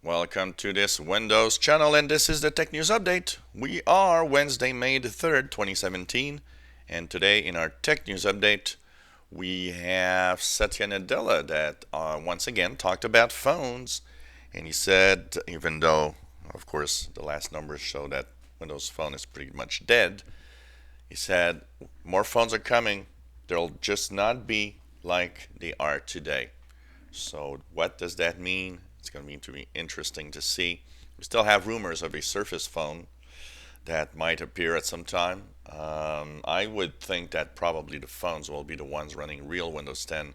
Welcome to this Windows channel, and this is the Tech News Update. We are Wednesday, May the 3rd, 2017, and today in our Tech News Update, we have Satya Nadella that once again talked about phones, and he said, even though, of course, the last numbers show that Windows Phone is pretty much dead, he said more phones are coming. They'll just not be like they are today. So what does that mean? It's going to be interesting to see. We still have rumors of a Surface phone that might appear at some time. I would think that probably the phones will be the ones running real Windows 10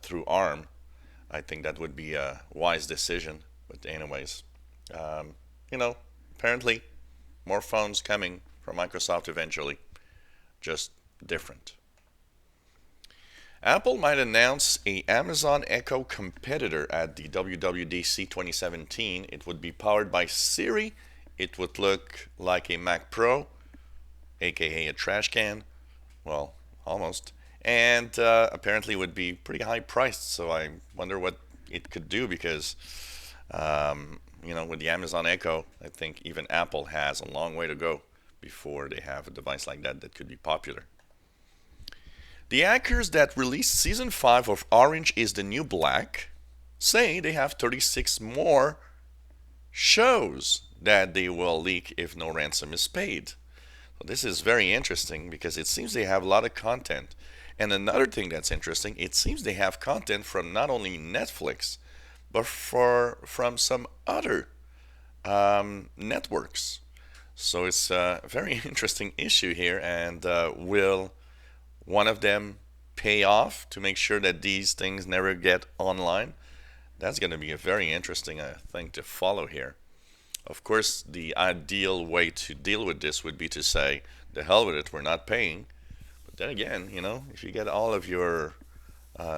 through ARM. I think that would be a wise decision. But anyways, um, apparently more phones coming from Microsoft eventually, just different. Apple might announce a Amazon Echo competitor at the WWDC 2017. It would be powered by Siri. It would look like a Mac Pro, aka a trash can. Well, almost. And apparently would be pretty high priced. So I wonder what it could do because, with the Amazon Echo, I think even Apple has a long way to go before they have a device like that that could be popular. The hackers that released Season 5 of Orange is the New Black say they have 36 more shows that they will leak if no ransom is paid. So this is very interesting because it seems they have a lot of content. And another thing that's interesting, it seems they have content from not only Netflix, but from some other networks. So it's a very interesting issue here, and will one of them pay off to make sure that these things never get online? That's going to be a very interesting thing to follow here. Of course, the ideal way to deal with this would be to say, the hell with it, we're not paying. But then again, if you get all of your,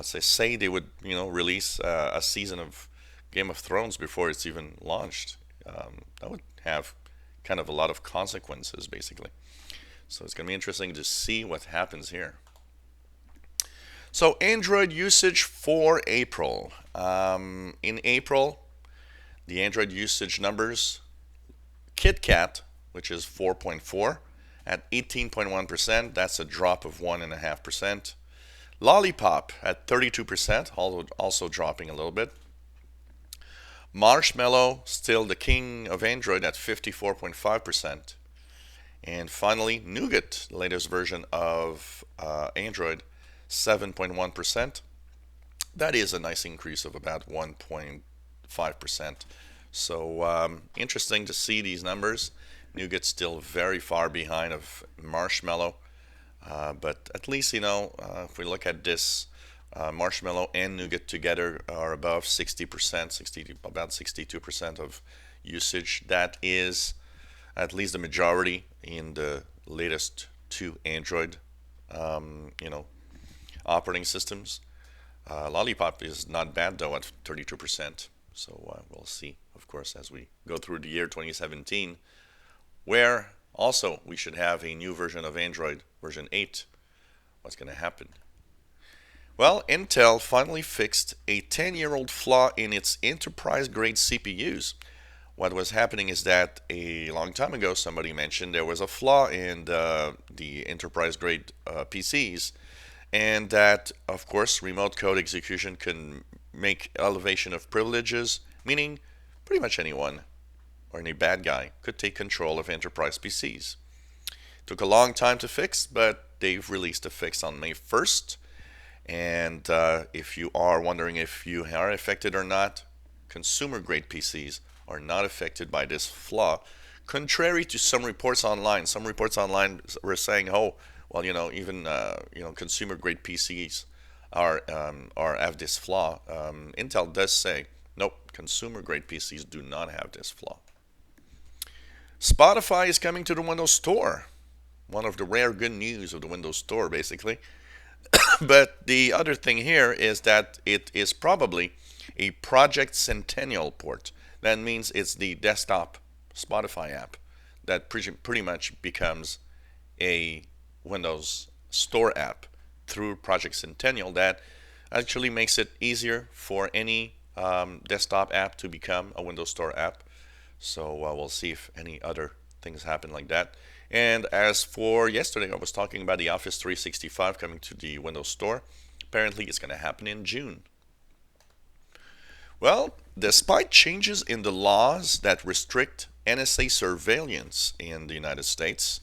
say they would, release a season of Game of Thrones before it's even launched, that would have kind of a lot of consequences, basically. So it's going to be interesting to see what happens here. So Android usage for April. In April, the Android usage numbers, KitKat, which is 4.4, at 18.1%. That's a drop of 1.5%. Lollipop at 32%, also dropping a little bit. Marshmallow, still the king of Android at 54.5%. And finally, Nougat, the latest version of Android, 7.1%. That is a nice increase of about 1.5%. So interesting to see these numbers. Nougat's still very far behind of Marshmallow. But at least, if we look at this, Marshmallow and Nougat together are above 60%, about 62% of usage. That is at least the majority in the latest two Android, operating systems. Lollipop is not bad though at 32%. So we'll see, of course, as we go through the year 2017, where also we should have a new version of Android, version 8. What's going to happen? Well, Intel finally fixed a 10-year-old flaw in its enterprise-grade CPUs. What was happening is that a long time ago, somebody mentioned there was a flaw in the enterprise-grade PCs, and that, of course, remote code execution can make elevation of privileges, meaning pretty much anyone or any bad guy could take control of enterprise PCs. Took a long time to fix, but they've released a fix on May 1st. And if you are wondering if you are affected or not, consumer-grade PCs are not affected by this flaw. Contrary to some reports online were saying, "Oh, well, even consumer-grade PCs are have this flaw." Intel does say, "Nope, consumer-grade PCs do not have this flaw." Spotify is coming to the Windows Store. One of the rare good news of the Windows Store, basically. But the other thing here is that it is probably a Project Centennial port. That means it's the desktop Spotify app that pretty much becomes a Windows Store app through Project Centennial that actually makes it easier for any desktop app to become a Windows Store app. So we'll see if any other things happen like that. And as for yesterday, I was talking about the Office 365 coming to the Windows Store. Apparently, it's going to happen in June. Well, despite changes in the laws that restrict NSA surveillance in the United States,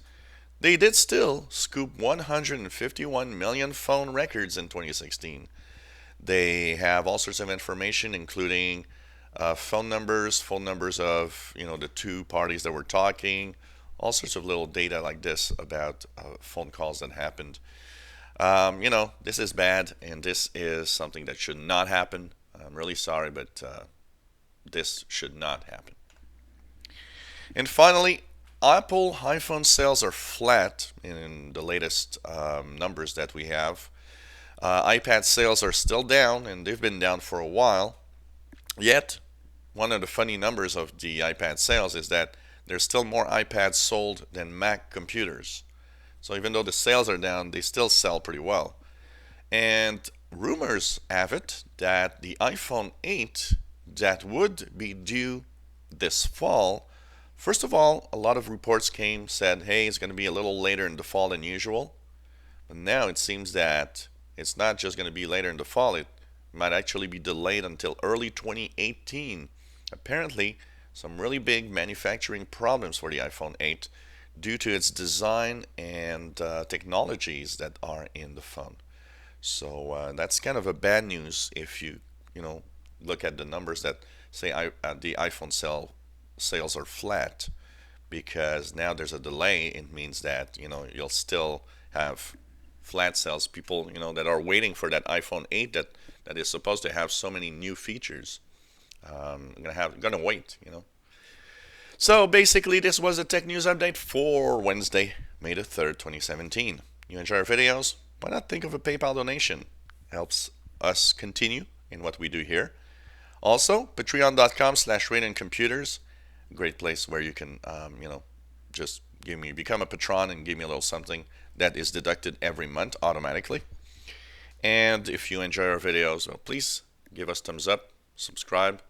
they did still scoop 151 million phone records in 2016. They have all sorts of information, including phone numbers of the two parties that were talking, all sorts of little data like this about phone calls that happened. This is bad, and this is something that should not happen. I'm really sorry, but this should not happen. And finally, Apple iPhone sales are flat in the latest numbers that we have. iPad sales are still down, and they've been down for a while. Yet, one of the funny numbers of the iPad sales is that there's still more iPads sold than Mac computers. So even though the sales are down, they still sell pretty well. And rumors have it that the iPhone 8 that would be due this fall, first of all, a lot of reports said, hey, it's going to be a little later in the fall than usual. But now it seems that it's not just going to be later in the fall, it might actually be delayed until early 2018. Apparently, some really big manufacturing problems for the iPhone 8 due to its design and technologies that are in the phone. So that's kind of a bad news if you look at the numbers that say the iPhone sales are flat, because now there's a delay. It means that you'll still have flat sales. People that are waiting for that iPhone 8 that is supposed to have so many new features, gonna wait. So basically, this was a tech news update for Wednesday, May the 3rd, 2017. You enjoy our videos? Why not think of a PayPal donation? Helps us continue in what we do here. Also, patreon.com/RadionComputers, a great place where you can, just become a patron and give me a little something that is deducted every month automatically. And if you enjoy our videos, well, please give us thumbs up, subscribe,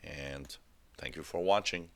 and thank you for watching.